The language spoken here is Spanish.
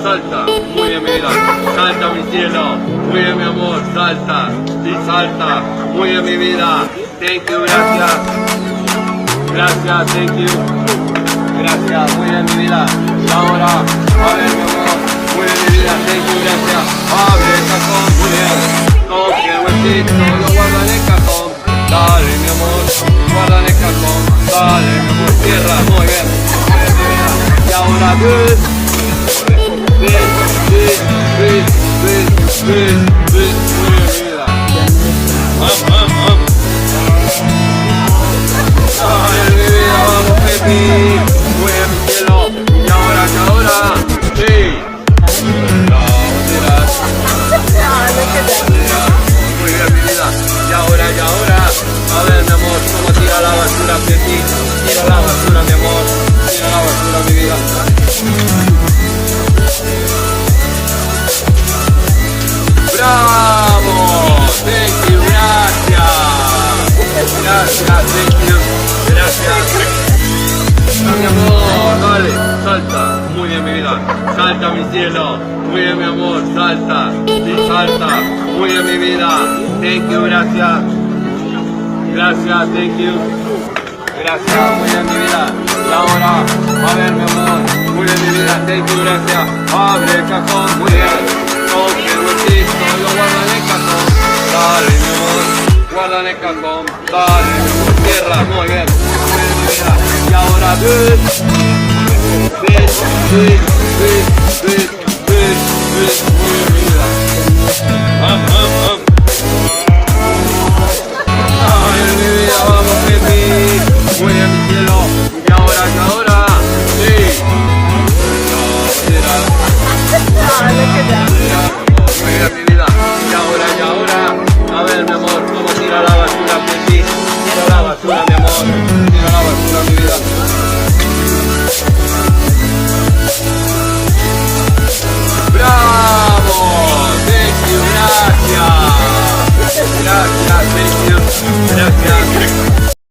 salta, muy bien mi vida, salta mi cielo, muy bien mi amor, salta, y salta, muy bien mi vida, thank you, gracias, gracias, thank you, gracias, muy bien mi vida, y ahora, a ver mi amor, muy bien mi vida, thank you, gracias, abre el cajón, muy bien, coge el huesito, lo guarda en el cajón, dale mi amor, guarda en el cajón, dale mi amor, cierra, muy bien, y ahora, good. Ay, mi vida, vamos, Pepi. Muy bien, mi cielo. Y ahora, sí. No, tiras. Muy bien, mi vida. Y ahora. A ver, mi amor, cómo tira la basura, Pepi. Tira la basura, mi amor. Tira la basura, mi vida. ¡Bravo! Thank you, gracias, thank you, gracias. Mi amor, dale, salta, muy bien mi vida, salta mi cielo, muy bien mi amor, salta, y salta, muy bien mi vida, thank you, gracias, gracias, thank you, gracias, muy bien mi vida, y ahora, a ver mi amor, muy bien mi vida, thank you, gracias, abre el cajón, muy bien. Coge el huesito, lo guarda en el cajón, dale mi amor, guarda en el cajón, dale mi amor, cierra, muy bien, y ahora muy bien mi vida, ay mi vida, vamos Pepi, muy bien mi cielo, y ahora, sí, muy bien mi vida, y ahora, a ver mi amor, cómo tira la basura, Pepi, tira la basura mi amor, tira la basura mi vida. ¡Bravo! Thank you, gracias, thank you, gracias.